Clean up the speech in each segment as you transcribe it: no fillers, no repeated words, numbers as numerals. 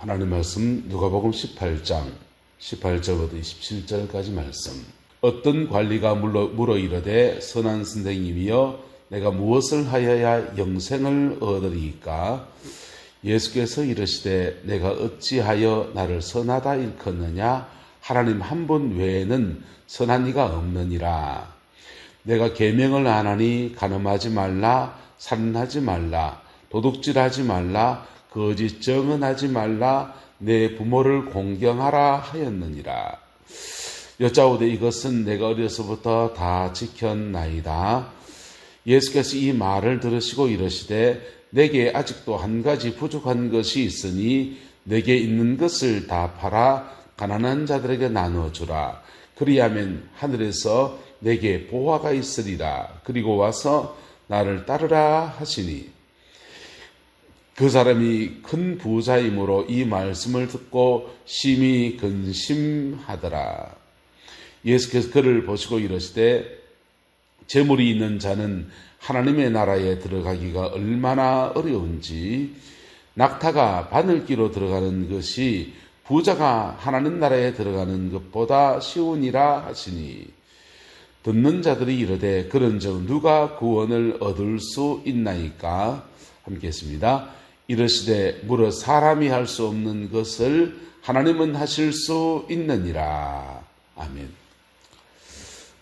하나님 말씀 누가복음 18장 18절부터 27절까지 말씀. 어떤 관리가 물어 이르되 선한 선생님이여 내가 무엇을 하여야 영생을 얻으리이까? 예수께서 이르시되 내가 어찌하여 나를 선하다 일컫느냐? 하나님 한 분 외에는 선한 이가 없느니라. 내가 계명을 안 하니 간음하지 말라, 살인하지 말라, 도둑질하지 말라, 거짓 증언하지 말라, 내 부모를 공경하라 하였느니라. 여짜오되 이것은 내가 어려서부터 다 지켰나이다. 예수께서 이 말을 들으시고 이르시되 내게 아직도 한 가지 부족한 것이 있으니 내게 있는 것을 다 팔아 가난한 자들에게 나누어주라. 그리하면 하늘에서 내게 보화가 있으리라. 그리고 와서 나를 따르라 하시니 그 사람이 큰 부자이므로 이 말씀을 듣고 심히 근심하더라. 예수께서 그를 보시고 이르시되 재물이 있는 자는 하나님의 나라에 들어가기가 얼마나 어려운지 낙타가 바늘기로 들어가는 것이 부자가 하나님 나라에 들어가는 것보다 쉬우니라 하시니 듣는 자들이 이르되 그런즉 누가 구원을 얻을 수 있나이까? 함께 했습니다. 이르시되 무릇 사람이 할 수 없는 것을 하나님은 하실 수 있느니라. 아멘.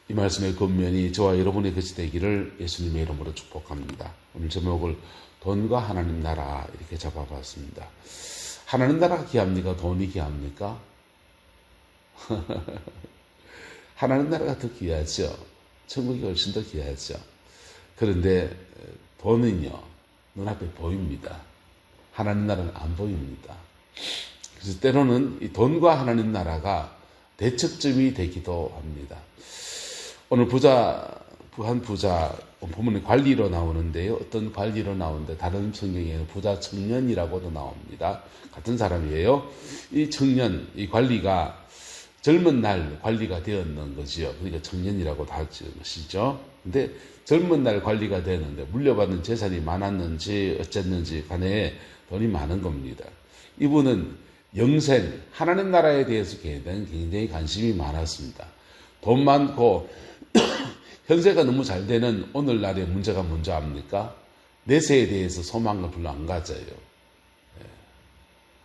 이 말씀의 근면이 저와 여러분의 것이 되기를 예수님의 이름으로 축복합니다. 오늘 제목을 돈과 하나님 나라 이렇게 잡아봤습니다. 하나님 나라가 귀합니까? 돈이 귀합니까? 하나님 나라가 더 귀하죠. 천국이 훨씬 더 귀하죠. 그런데 돈은요, 눈앞에 보입니다. 하나님 나라는 안 보입니다. 그래서 때로는 이 돈과 하나님 나라가 대척점이 되기도 합니다. 오늘 한 부자, 본문에 관리로 나오는데요. 어떤 관리로 나오는데 다른 성경에는 부자 청년이라고도 나옵니다. 같은 사람이에요. 이 청년, 이 관리가 젊은 날 관리가 되었는 거지요. 그러니까 청년이라고 다 지은 것이죠. 근데 젊은 날 관리가 되는데 물려받는 재산이 많았는지 어쨌는지 간에 돈이 많은 겁니다. 이분은 영생, 하나님 나라에 대해서 굉장히 관심이 많았습니다. 돈 많고 현세가 너무 잘 되는 오늘날의 문제가 뭔지 압니까? 내세에 대해서 소망을 별로 안 가져요.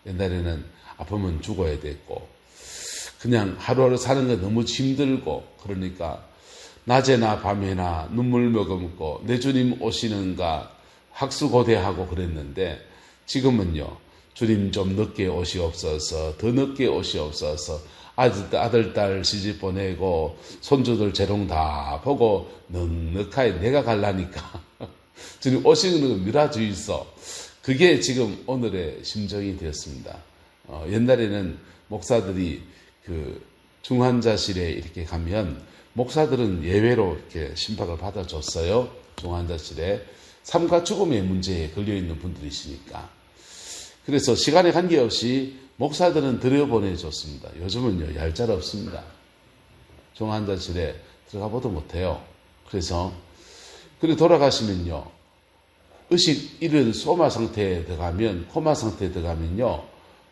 옛날에는 아프면 죽어야 됐고 그냥 하루하루 사는 게 너무 힘들고 그러니까 낮에나 밤에나 눈물 머금고 내 주님 오시는가 학수고대하고 그랬는데 지금은요. 주님 좀 늦게 오시옵소서, 더 늦게 오시옵소서, 아들, 딸 시집 보내고 손주들 재롱 다 보고 넉넉하게 내가 갈라니까 주님 오시는 거 미라주의소. 그게 지금 오늘의 심정이 되었습니다. 옛날에는 목사들이 그 중환자실에 이렇게 가면 목사들은 예외로 이렇게 심박을 받아줬어요. 중환자실에 삶과 죽음의 문제에 걸려있는 분들이시니까. 그래서 시간에 관계없이 목사들은 들여보내줬습니다. 요즘은요, 얄짤 없습니다. 중환자실에 들어가보도 못해요. 그래서, 그리고 돌아가시면요, 의식 잃은 소마 상태에 들어가면, 코마 상태에 들어가면요,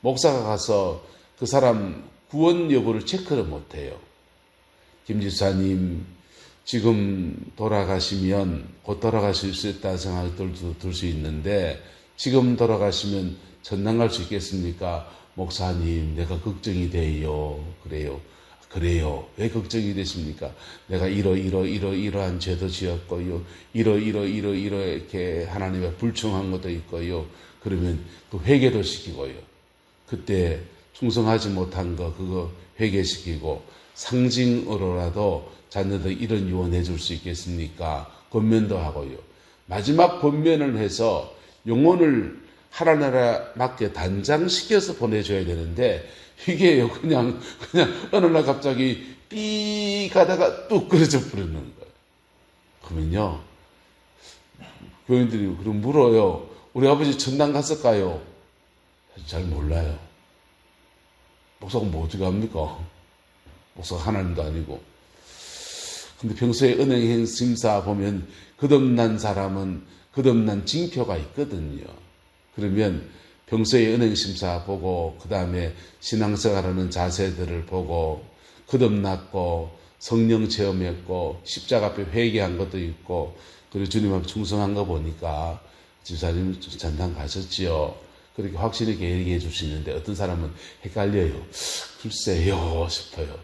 목사가 가서 그 사람 구원 여부를 체크를 못해요. 김 지사님, 지금 돌아가시면 곧 돌아가실 수 있다는 생각이 들 수 있는데, 지금 돌아가시면 전남 갈 수 있겠습니까? 목사님, 내가 걱정이 돼요. 그래요. 왜 걱정이 되십니까? 내가 이러한 죄도 지었고요. 이렇게 하나님의 불충한 것도 있고요. 그러면 그 회개도 시키고요. 그때 충성하지 못한 거 그거 회개시키고 상징으로라도 자녀들 이런 유언해 줄 수 있겠습니까? 권면도 하고요. 마지막 권면을 해서 영혼을 하나님 나라 맞게 단장시켜서 보내줘야 되는데 이게요 그냥 어느 날 갑자기 삐 가다가 뚝 그러져 버리는 거예요. 그러면요 교인들이 그럼 물어요. 우리 아버지 천당 갔을까요? 잘 몰라요. 목사가 뭐 어떻게 합니까? 목사가 하나님도 아니고. 근데 평소에 은행 심사 보면 거듭난 사람은 거듭난 징표가 있거든요. 그러면 평소에 은행심사 보고 그 다음에 신앙생활하는 자세들을 보고 거듭났고 성령 체험했고 십자가 앞에 회개한 것도 있고 그리고 주님 앞에 충성한 거 보니까 집사님 전당 가셨지요. 그렇게 확실히 얘기해 주시는데 어떤 사람은 헷갈려요. 글쎄요 싶어요.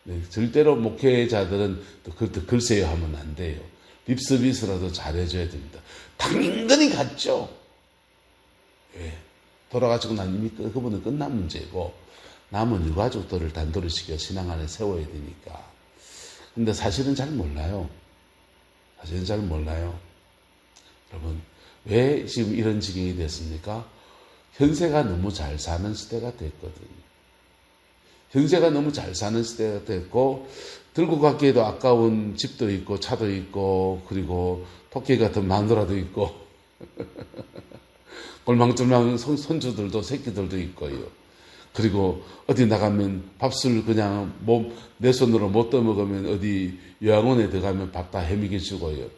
네, 절대로 목회자들은 또 글쎄요 하면 안 돼요. 립서비스라도 잘해줘야 됩니다. 당연히 갔죠. 예. 돌아가시고 난 이미 그분은 끝난 문제고 남은 유가족들을 단도리 시켜 신앙 안에 세워야 되니까. 근데 사실은 잘 몰라요. 사실은 잘 몰라요. 여러분, 왜 지금 이런 지경이 됐습니까? 현세가 너무 잘 사는 시대가 됐거든요. 현세가 너무 잘 사는 시대가 됐고 들고 가기에도 아까운 집도 있고 차도 있고 그리고 토끼 같은 마누라도 있고 골망졸망 손주들도 새끼들도 있고요. 그리고 어디 나가면 밥술 그냥 내 손으로 못 떠먹으면 어디 요양원에 들어가면 밥 다 해먹여 주고요.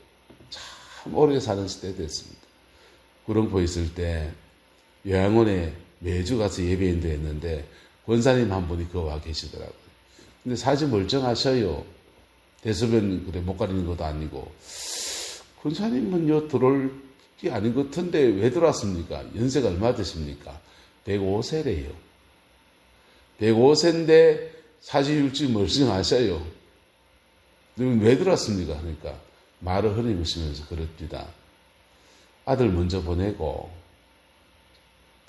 참 오래 사는 시대 됐습니다. 구렁포 있을 때 요양원에 매주 가서 예배인도 했는데 권사님 한 분이 그거 와 계시더라고요. 근데 사실 멀쩡하셔요. 대소변 그래 못 가리는 것도 아니고. 권사님은요 들어올 게 아닌 것 같은데 왜 들어왔습니까? 연세가 얼마 되십니까? 105세래요. 105세인데 사실 일찍 멀쩡하셔요. 왜 들어왔습니까? 그러니까 말을 흐리시면서 그럽니다. 아들 먼저 보내고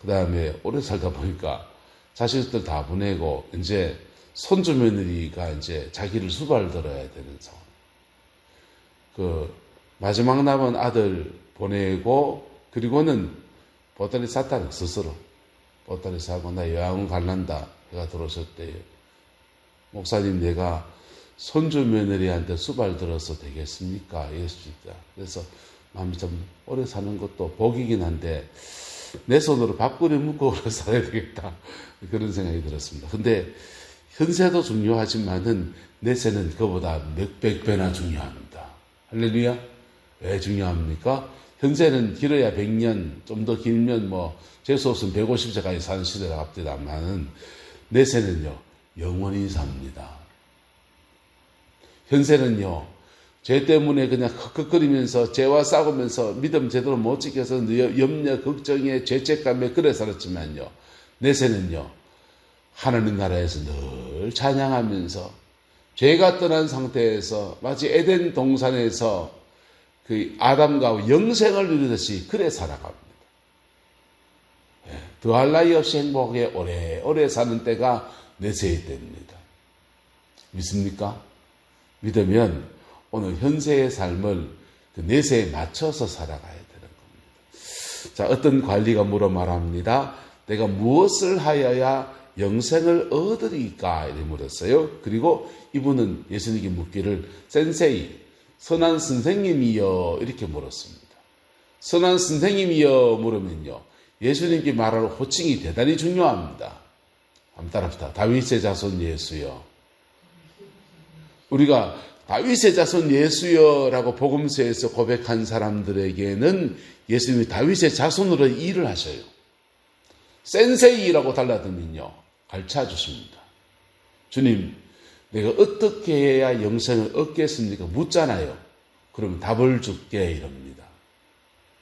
그 다음에 오래 살다 보니까 자식들 다 보내고 이제 손주 며느리가 이제 자기를 수발들어야 되는 상황. 그 마지막 남은 아들 보내고 그리고는 보따리 쌌다는 스스로 보따리 싸고 나 요양원 갈란다 해가 들어오셨대요. 목사님 내가 손주 며느리한테 수발들어서 되겠습니까? 이랬습니다. 그래서 마음이 좀 오래 사는 것도 복이긴 한데 내 손으로 밥그릇 묶고 오래 살아야 되겠다. 그런 생각이 들었습니다. 근데 현세도 중요하지만은 내세는 그보다 몇백 배나 중요합니다. 할렐루야. 왜 중요합니까? 현세는 길어야 100년, 좀 더 길면 재수 없으면 150세까지 사는 시대가 갑니다만은 내세는요, 영원히 삽니다. 현세는요, 죄 때문에 그냥 흑흑거리면서 죄와 싸우면서 믿음 제대로 못 지켜서 염려, 걱정에 죄책감에 그래 살았지만요. 내세는요. 하나님 나라에서 늘 찬양하면서 죄가 떠난 상태에서 마치 에덴 동산에서 그 아담과 영생을 누리듯이 그래 살아갑니다. 더할 나위 없이 행복하게 오래오래 사는 때가 내세의 때입니다. 믿습니까? 믿으면 오늘 현세의 삶을 그 내세에 맞춰서 살아가야 되는 겁니다. 자, 어떤 관리가 물어 말합니다. 내가 무엇을 하여야 영생을 얻으리까? 이렇게 물었어요. 그리고 이분은 예수님께 묻기를 센세이, 선한 선생님이여 이렇게 물었습니다. 선한 선생님이여 물으면요. 예수님께 말하는 호칭이 대단히 중요합니다. 한번 따라합시다. 다윗의 자손 예수여. 우리가 다윗의 자손 예수여라고 복음서에서 고백한 사람들에게는 예수님이 다윗의 자손으로 일을 하셔요. 센세이라고 달라들면요. 가르쳐 주십니다. 주님, 내가 어떻게 해야 영생을 얻겠습니까? 묻잖아요. 그러면 답을 줄게 이럽니다.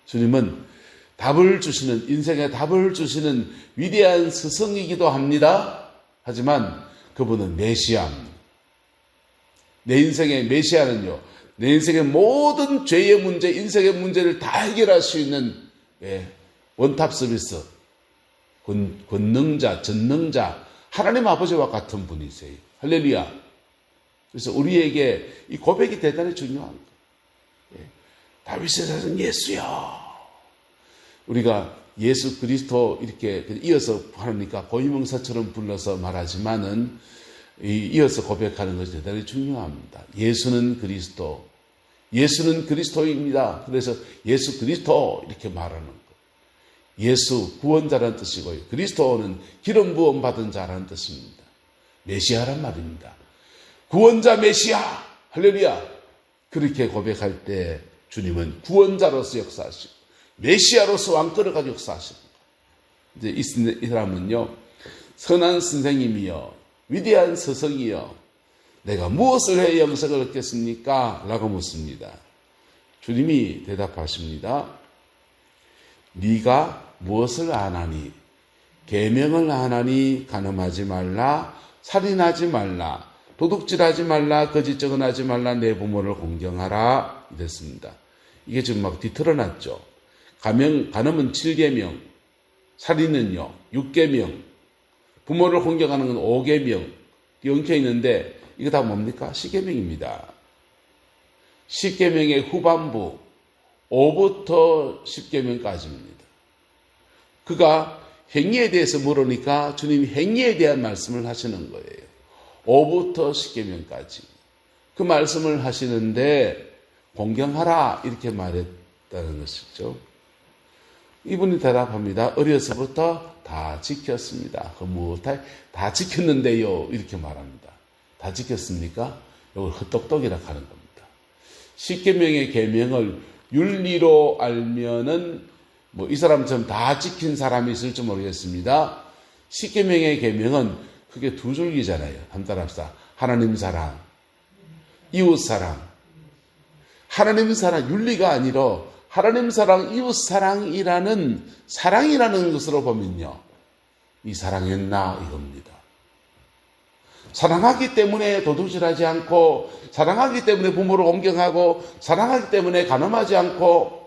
주님은 답을 주시는, 인생의 답을 주시는 위대한 스승이기도 합니다. 하지만 그분은 메시아입니다. 내 인생의 메시아는요, 내 인생의 모든 죄의 문제, 인생의 문제를 다 해결할 수 있는 원탑 서비스, 권능자, 전능자, 하나님 아버지와 같은 분이세요. 할렐루야. 그래서 우리에게 이 고백이 대단히 중요한 거예요. 다윗의 자손 예수여. 우리가 예수 그리스도 이렇게 이어서 하니까 고유명사처럼 불러서 말하지만은 이어서 고백하는 것이 대단히 중요합니다. 예수는 그리스도, 예수는 그리스도입니다. 그래서 예수 그리스도 이렇게 말하는 것. 예수 구원자라는 뜻이고요. 그리스도는 기름 부음 받은 자라는 뜻입니다. 메시아란 말입니다. 구원자 메시아, 할렐루야. 그렇게 고백할 때 주님은 구원자로서 역사하시고 메시아로서 왕권을 가지고 역사하십니다. 이제 이 사람은요, 선한 선생님이여, 위대한 스승이여, 내가 무엇을 해 영생을 얻겠습니까? 라고 묻습니다. 주님이 대답하십니다. 네가 무엇을 안 하니? 계명을 안 하니 간음하지 말라, 살인하지 말라, 도둑질하지 말라, 거짓 증언하지 말라, 내 부모를 공경하라 이랬습니다. 이게 지금 막 뒤틀어놨죠. 간음은 7계명, 살인은요 6계명, 부모를 공경하는 건 5계명 엉켜 있는데 이거 다 뭡니까? 10계명입니다. 10계명의 후반부 5부터 10계명까지입니다. 그가 행위에 대해서 물으니까 주님이 행위에 대한 말씀을 하시는 거예요. 5부터 10계명까지. 그 말씀을 하시는데 공경하라 이렇게 말했다는 것이죠. 이분이 대답합니다. 어려서부터 다 지켰습니다. 다 지켰는데요. 이렇게 말합니다. 다 지켰습니까? 이걸 헛똑똑이라 하는 겁니다. 10계명의 계명을 윤리로 알면은 이 사람처럼 다 지킨 사람이 있을지 모르겠습니다. 10계명의 계명은 그게 두 줄기잖아요. 한 따라합시다. 하나님 사랑, 이웃 사랑. 하나님 사랑, 윤리가 아니라 하나님 사랑, 이웃 사랑이라는 것으로 보면요. 이 사랑했나 이겁니다. 사랑하기 때문에 도둑질하지 않고, 사랑하기 때문에 부모를 공경하고, 사랑하기 때문에 간음하지 않고,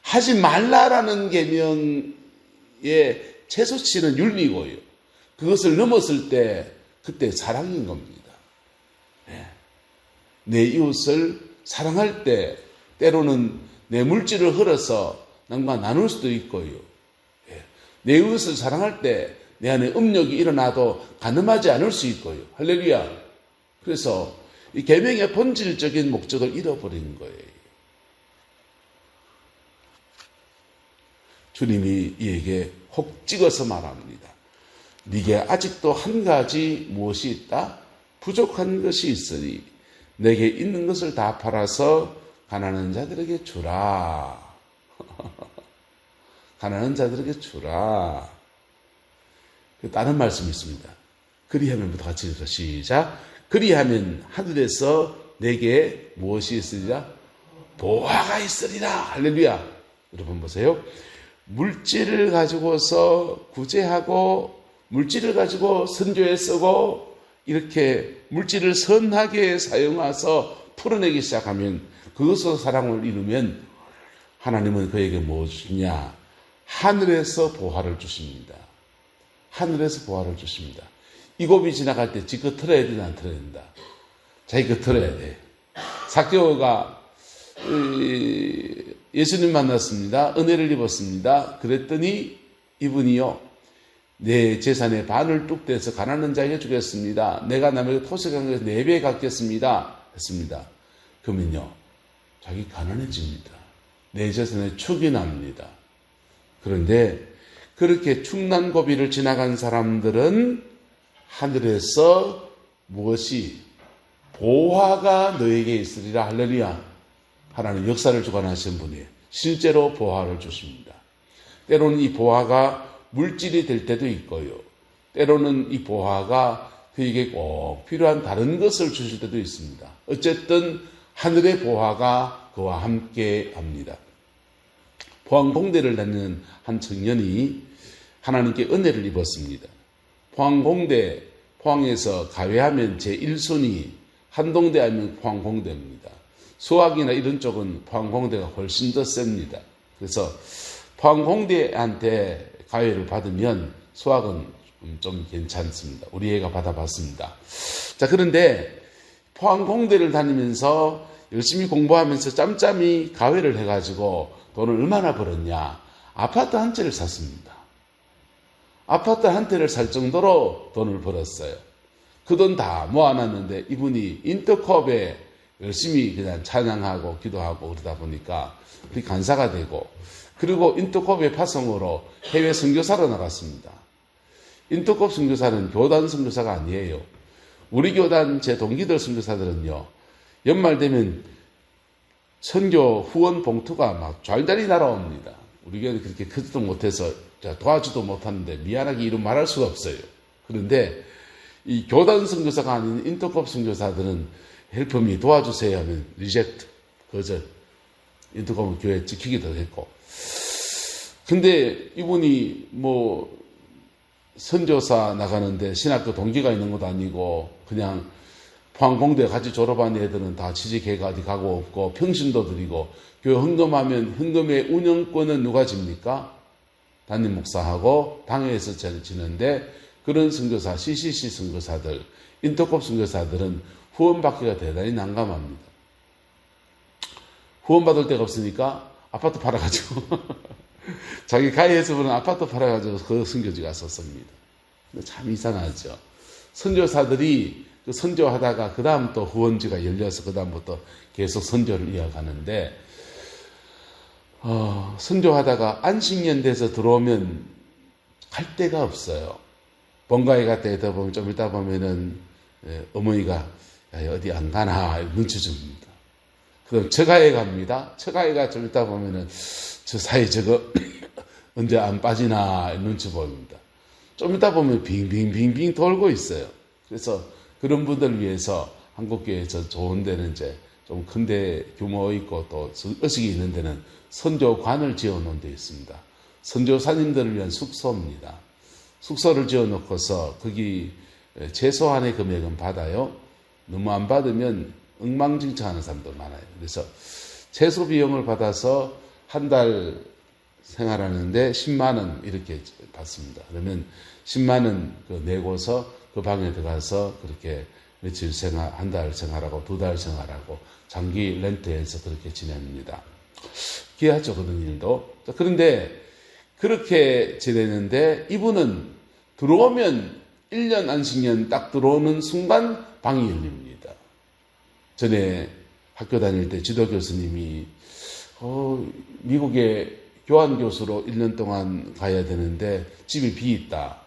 하지 말라라는 계명의 최소치는 윤리고요. 그것을 넘었을 때 그때 사랑인 겁니다. 내 이웃을 사랑할 때 때로는 내 물질을 흘러서 남과 나눌 수도 있고요. 내 이웃을 사랑할 때 내 안에 음욕이 일어나도 간음하지 않을 수 있고요. 할렐루야. 그래서 이 계명의 본질적인 목적을 잃어버린 거예요. 주님이 이에게 혹 찍어서 말합니다. 네게 아직도 한 가지 무엇이 있다? 부족한 것이 있으니 내게 있는 것을 다 팔아서 가난한 자들에게 주라. 가난한 자들에게 주라. 다른 말씀이 있습니다. 그리하면부터 같이 읽어서 시작. 그리하면 하늘에서 내게 무엇이 있으리라? 보화가 있으리라. 할렐루야. 여러분 보세요. 물질을 가지고서 구제하고 물질을 가지고 선교에 쓰고 이렇게 물질을 선하게 사용해서 풀어내기 시작하면 그것으로 사랑을 이루면 하나님은 그에게 무엇을 주냐? 하늘에서 보화를 주십니다. 하늘에서 보화를 주십니다. 이 고비 지나갈 때 지껏 틀어야 되나 안 틀어야 된다. 자기가 틀어야 돼. 삭개오가 예수님 만났습니다. 은혜를 입었습니다. 그랬더니 이분이요. 내 재산의 반을 뚝 떼서 가난한 자에게 주겠습니다. 내가 남에게 토색한 것을 4배 갚겠습니다. 했습니다. 그러면요. 자기 가난해집니다. 내 재산에 축이 납니다. 그런데 그렇게 충난 고비를 지나간 사람들은 하늘에서 무엇이 보화가 너에게 있으리라. 할렐루야. 하나님 역사를 주관하시는 분이에요. 실제로 보화를 주십니다. 때로는 이 보화가 물질이 될 때도 있고요. 때로는 이 보화가 그에게 꼭 필요한 다른 것을 주실 때도 있습니다. 어쨌든 하늘의 보화가 그와 함께 합니다. 포항공대를 다니는 한 청년이 하나님께 은혜를 입었습니다. 포항공대, 포항에서 가외하면 제1순위, 한동대 하면 포항공대입니다. 수학이나 이런 쪽은 포항공대가 훨씬 더 셉니다. 그래서 포항공대한테 가외를 받으면 수학은 좀 괜찮습니다. 우리 애가 받아봤습니다. 자, 그런데 포항공대를 다니면서 열심히 공부하면서 짬짬이 가외를 해가지고 돈을 얼마나 벌었냐? 아파트 한 채를 샀습니다. 아파트 한 채를 살 정도로 돈을 벌었어요. 그 돈 다 모아놨는데 이분이 인터컵에 열심히 그냥 찬양하고 기도하고 그러다 보니까 간사가 되고 그리고 인터컵의 파송으로 해외 선교사로 나갔습니다. 인터컵 선교사는 교단 선교사가 아니에요. 우리 교단 제 동기들 선교사들은요. 연말 되면 선교 후원 봉투가 막 좔좔 날아옵니다. 우리 교회는 그렇게 크지도 못해서 자, 도와주도 못하는데 미안하게 이름 말할 수가 없어요. 그런데 이 교단 선교사가 아닌 인터컵 선교사들은 헬프미 도와주세요 하면 리젝트, 거절. 인터컵은 교회 지키기도 했고. 근데 이분이 뭐 선교사 나가는데 신학교 동기가 있는 것도 아니고 그냥 포항공대 같이 졸업한 애들은 다 취직해가 어디 가고 없고 평신도 드리고 교회 헌금하면 헌금의 운영권은 누가 집니까? 담임 목사하고 당회에서 지는데 그런 선교사, CCC 선교사들, 인터컵 선교사들은 후원받기가 대단히 난감합니다. 후원받을 데가 없으니까 아파트 팔아가지고 자기 가해에서 보는 아파트 팔아가지고 그 선교지 갔었습니다. 참 이상하죠. 선교사들이 그 선교하다가 그 다음 또 후원지가 열려서 그 다음부터 계속 선교를 이어가는데 선교하다가 안식년대에서 들어오면 갈 데가 없어요. 본가에 갔다 있다 보면 좀 있다 보면은 어머니가 야, 어디 안 가나 눈치 줍니다. 그럼 처가에 갑니다. 처가에가 좀 있다 보면은 저 사이 저거 언제 안 빠지나 눈치 보입니다. 좀 있다 보면 빙빙빙빙 돌고 있어요. 그래서 그런 분들을 위해서 한국교회 저 좋은 데는 이제 좀 큰데 규모 있고 또 의식이 있는 데는 선교관을 지어놓은 데 있습니다. 선교사님들을 위한 숙소입니다. 숙소를 지어놓고서 거기 최소한의 금액은 받아요. 너무 안 받으면 엉망진창하는 사람도 많아요. 그래서 최소 비용을 받아서 한 달 생활하는데 10만 원 이렇게 받습니다. 그러면 10만 원 내고서 그 방에 들어가서 그렇게 며칠 생활, 한 달 생활하고 두 달 생활하고 장기 렌트해서 그렇게 지냅니다. 귀하죠, 그런 일도. 그런데 그렇게 지내는데 이분은 들어오면 1년 안식년 딱 들어오는 순간 방이 열립니다. 전에 학교 다닐 때 지도 교수님이 미국에 교환교수로 1년 동안 가야 되는데 집이 비있다.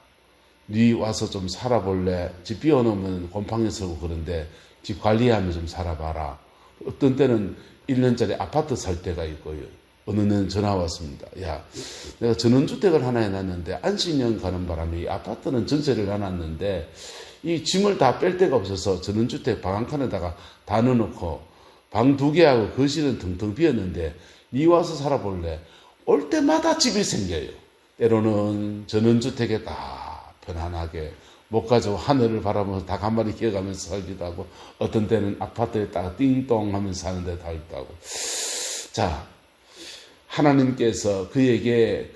네 와서 좀 살아볼래? 집 비워놓으면 곰팡이 쓰고 그런데 집 관리하면 좀 살아봐라. 어떤 때는 1년짜리 아파트 살 때가 있고요. 어느 날 전화 왔습니다. 야, 내가 전원주택을 하나 해놨는데 안식년 가는 바람에 이 아파트는 전세를 해놨는데 이 짐을 다 뺄 데가 없어서 전원주택 방 한 칸에다가 다 넣어놓고 방 2개하고 거실은 텅텅 비었는데 네 와서 살아볼래? 올 때마다 집이 생겨요. 때로는 전원주택에 다 편안하게 못 가지고 하늘을 바라보면서 닭 한 마리 키워가면서 살기도 하고 어떤 때는 아파트에 딱 띵동 하면서 사는 데 다 있다고. 자, 하나님께서 그에게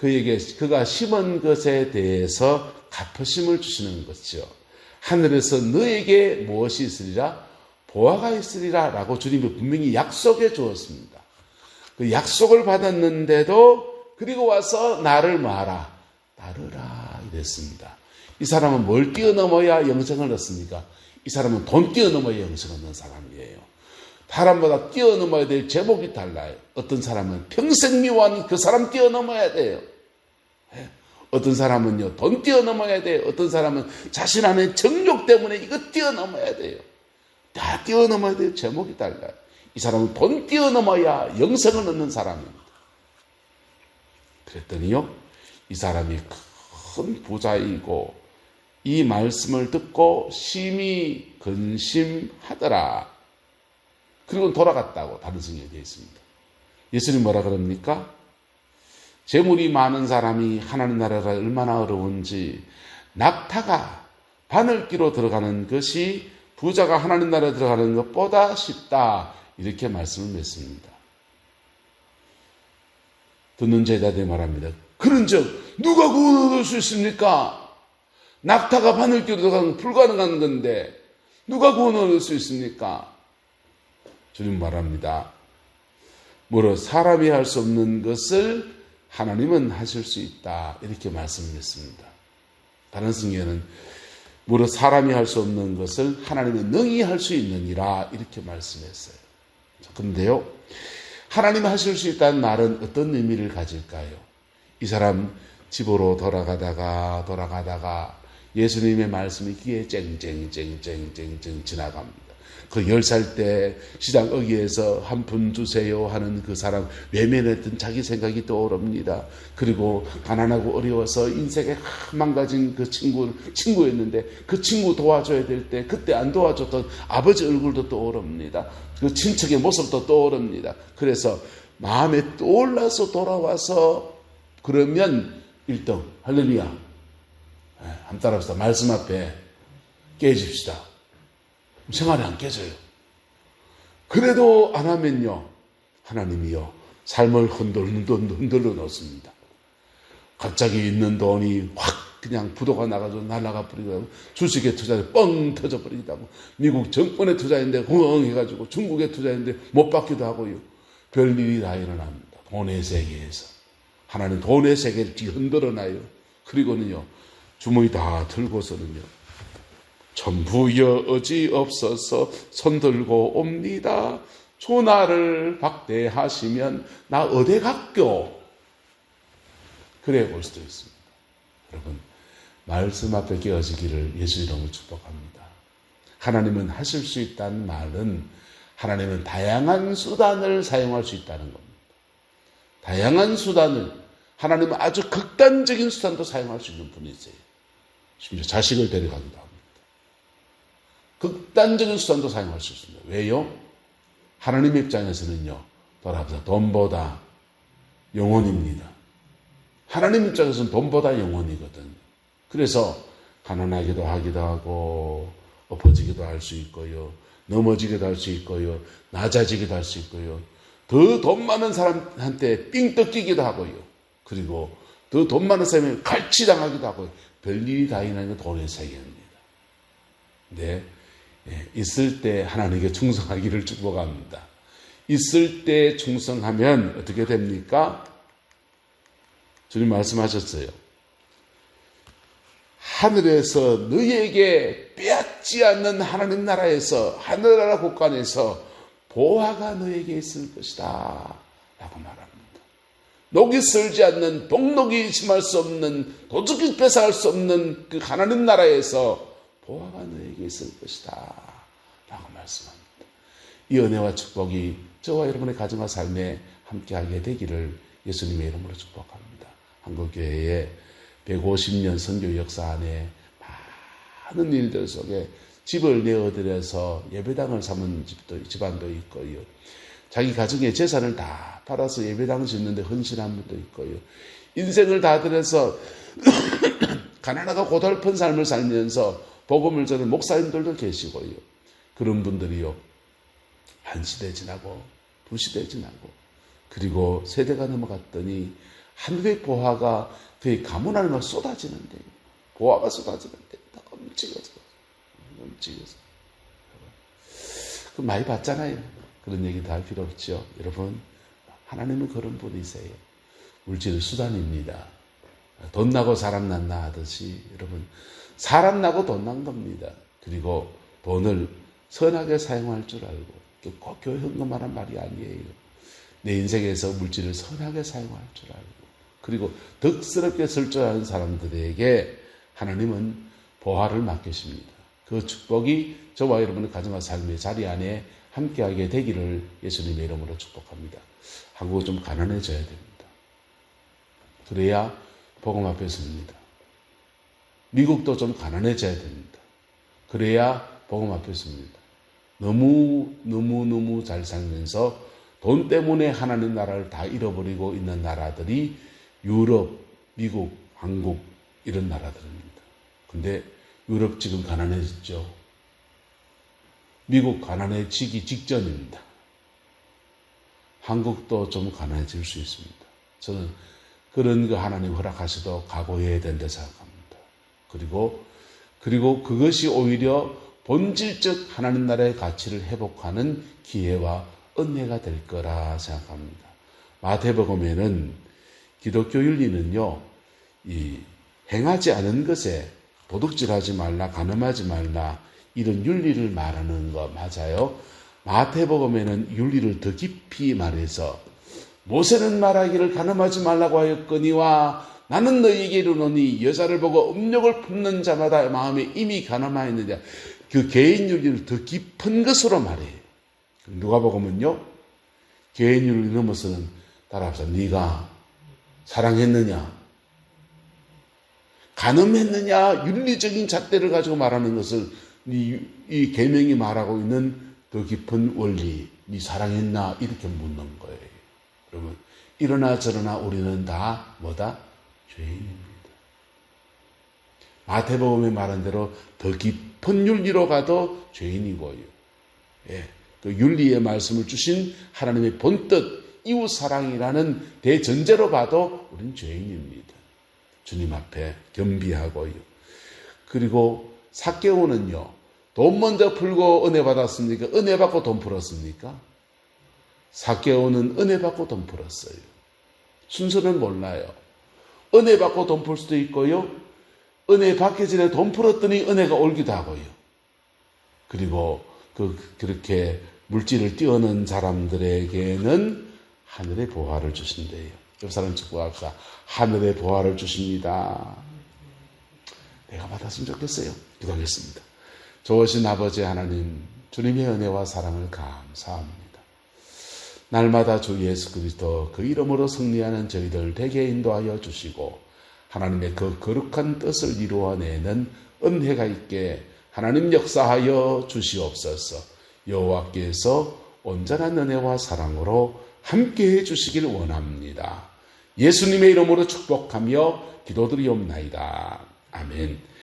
그가 심은 것에 대해서 갚으심을 주시는 것이죠. 하늘에서 너에게 무엇이 있으리라? 보화가 있으리라 라고 주님이 분명히 약속해 주었습니다. 그 약속을 받았는데도 그리고 와서 나를 마라, 따르라 이랬습니다. 이 사람은 뭘 뛰어넘어야 영생을 얻습니까? 이 사람은 돈 뛰어넘어야 영생을 얻는 사람이에요. 사람마다 뛰어넘어야 될 제목이 달라요. 어떤 사람은 평생 미워하는 그 사람 뛰어넘어야 돼요. 어떤 사람은요, 돈 뛰어넘어야 돼요. 어떤 사람은 자신 안에 정욕 때문에 이거 뛰어넘어야 돼요. 다 뛰어넘어야 돼요. 제목이 달라요. 이 사람은 돈 뛰어넘어야 영생을 얻는 사람입니다. 그랬더니요, 이 사람이 큰 부자이고 이 말씀을 듣고 심히 근심하더라. 그리고 돌아갔다고 다른 성경에 되어 있습니다. 예수님 뭐라 그럽니까? 재물이 많은 사람이 하나님 나라가 얼마나 어려운지 낙타가 바늘기로 들어가는 것이 부자가 하나님 나라에 들어가는 것보다 쉽다. 이렇게 말씀을 맺습니다. 듣는 제자들이 말합니다. 그런즉 누가 구원을 얻을 수 있습니까? 낙타가 바늘기로 들어가는 건 불가능한 건데 누가 구원을 얻을 수 있습니까? 주님 말합니다. 뭐로 사람이 할 수 없는 것을 하나님은 하실 수 있다. 이렇게 말씀했습니다. 다른 성경에는 뭐로 사람이 할 수 없는 것을 하나님은 능히 할 수 있느니라 이렇게 말씀했어요. 그런데요, 하나님 하실 수 있다는 말은 어떤 의미를 가질까요? 이 사람 집으로 돌아가다가 예수님의 말씀이 귀에 쨍쨍쨍쨍쨍쨍 지나갑니다. 그 10살 때 시장 어귀에서 한 푼 주세요 하는 그 사람 외면했던 자기 생각이 떠오릅니다. 그리고 가난하고 어려워서 인생에 망가진 그 친구였는데 그 친구 도와줘야 될 때 그때 안 도와줬던 아버지 얼굴도 떠오릅니다. 그 친척의 모습도 떠오릅니다. 그래서 마음에 떠올라서 돌아와서 그러면 1등 할렐루야. 한번 따라합시다. 말씀 앞에 깨집시다. 생활이 안 깨져요. 그래도 안 하면요, 하나님이요 삶을 흔들러 놓습니다. 갑자기 있는 돈이 확 그냥 부도가 나가지고 날아가 버리고, 주식에 투자해 뻥 터져 버리기도 하고, 미국 정권에 투자했는데 흥 해가지고 중국에 투자했는데 못 받기도 하고요. 별일이 다 일어납니다. 돈의 세계에서. 하나님 돈의 세계를 흔들어 놔요. 그리고는요, 주머니 다 들고서는요, 전부여 어지없어서 손들고 옵니다. 주 나를 박대하시면 나 어디 갈겨? 그래 볼 수도 있습니다. 여러분, 말씀 앞에 깨어지기를 예수 이름으로 축복합니다. 하나님은 하실 수 있다는 말은 하나님은 다양한 수단을 사용할 수 있다는 겁니다. 다양한 수단을, 하나님은 아주 극단적인 수단도 사용할 수 있는 분이세요. 심지어 자식을 데려가기도 합니다. 극단적인 수단도 사용할 수 있습니다. 왜요? 하나님 입장에서는요, 돌아보자, 돈보다 영혼입니다. 하나님 입장에서는 돈보다 영혼이거든. 그래서 가난하기도 하기도 하고, 엎어지기도 할 수 있고요, 넘어지기도 할 수 있고요, 낮아지기도 할 수 있고요, 더 돈 많은 사람한테 삥 뜯기기도 하고요, 그리고 더 돈 많은 사람이 갈취당하기도 하고요. 별일이 다 일어나는 게 돈의 세계입니다. 네, 있을 때 하나님께 충성하기를 축복합니다. 있을 때 충성하면 어떻게 됩니까? 주님 말씀하셨어요. 하늘에서 너희에게 빼앗지 않는 하나님 나라에서, 하늘나라 국간에서 보화가 너에게 있을 것이다 라고 말합니다. 녹이 슬지 않는, 복록이 심할 수 없는, 도둑이 뺏어갈 수 없는 그 하나님 나라에서 보화가 너에게 있을 것이다 라고 말씀합니다. 이 은혜와 축복이 저와 여러분의 가정과 삶에 함께하게 되기를 예수님의 이름으로 축복합니다. 한국교회의 150년 선교 역사 안에 많은 일들 속에 집을 내어드려서 예배당을 삼은 집안도 있고요, 자기 가정의 재산을 다 팔아서 예배당을 짓는데 헌신한 분도 있고요, 인생을 다 들여서 가난하고 고달픈 삶을 살면서 복음을 전하는 목사님들도 계시고요. 그런 분들이요, 한 시대 지나고 두 시대 지나고 그리고 세대가 넘어갔더니 하늘의 보화가 그의 가문 안에 막 쏟아지는데, 보화가 쏟아지는데 넘치겠어. 그 많이 봤잖아요. 그런 얘기도 할 필요 없죠. 여러분, 하나님은 그런 분이세요. 물질은 수단입니다. 돈 나고 사람 났나 하듯이 여러분, 사람 나고 돈 난 겁니다. 그리고 돈을 선하게 사용할 줄 알고, 꼭 교회 헌금하란 말이 아니에요. 내 인생에서 물질을 선하게 사용할 줄 알고, 그리고 덕스럽게 쓸 줄 아는 사람들에게 하나님은 보화를 맡기십니다. 그 축복이 저와 여러분의 가정과 삶의 자리 안에 함께하게 되기를 예수님의 이름으로 축복합니다. 한국은 좀 가난해져야 됩니다. 그래야 복음 앞에 섭니다. 미국도 좀 가난해져야 됩니다. 그래야 복음 앞에 섭니다. 너무 잘 살면서 돈 때문에 하나님 나라를 다 잃어버리고 있는 나라들이 유럽, 미국, 한국 이런 나라들입니다. 근데 유럽 지금 가난해졌죠. 미국 가난해지기 직전입니다. 한국도 좀 가난해질 수 있습니다. 저는 그런 거 하나님 허락하시도록 각오해야 된다 생각합니다. 그리고 그것이 오히려 본질적 하나님 나라의 가치를 회복하는 기회와 은혜가 될 거라 생각합니다. 마태복음에는 기독교 윤리는요, 이 행하지 않은 것에 도둑질하지 말라, 간음하지 말라, 이런 윤리를 말하는 거 맞아요. 마태복음에는 윤리를 더 깊이 말해서 모세는 말하기를 간음하지 말라고 하였거니와 나는 너희에게 이르노니 여자를 보고 음욕을 품는 자마다 마음에 이미 간음하였느냐. 그 개인 윤리를 더 깊은 것으로 말해요. 누가복음은요, 개인 윤리 넘어서는 따라합시다. 네가 사랑했느냐, 간음했느냐, 윤리적인 잣대를 가지고 말하는 것을 이 계명이 말하고 있는 더 깊은 원리, 네 사랑했나 이렇게 묻는 거예요. 그러면 이러나 저러나 우리는 다 뭐다? 죄인입니다. 마태복음에 말한 대로 더 깊은 윤리로 가도 죄인이고요. 예, 그 윤리의 말씀을 주신 하나님의 본뜻 이웃사랑이라는 대전제로 봐도 우리는 죄인입니다. 주님 앞에 겸비하고요. 그리고 삭개오는요, 돈 먼저 풀고 은혜 받았습니까? 은혜 받고 돈 풀었습니까? 삭개오는 은혜 받고 돈 풀었어요. 순서는 몰라요. 은혜 받고 돈 풀 수도 있고요, 은혜 받기 전에 돈 풀었더니 은혜가 올기도 하고요. 그리고 그렇게 물질을 띄우는 사람들에게는 하늘의 보화를 주신대요. 옆 사람 축복합시다. 하늘의 보화를 주십니다. 내가 받았으면 좋겠어요. 기도하겠습니다. 좋으신 아버지 하나님, 주님의 은혜와 사랑을 감사합니다. 날마다 주 예수 그리스도 그 이름으로 승리하는 저희들 되게 인도하여 주시고 하나님의 그 거룩한 뜻을 이루어내는 은혜가 있게 하나님 역사하여 주시옵소서. 여호와께서 온전한 은혜와 사랑으로 함께해 주시길 원합니다. 예수님의 이름으로 축복하며 기도드리옵나이다. 아멘.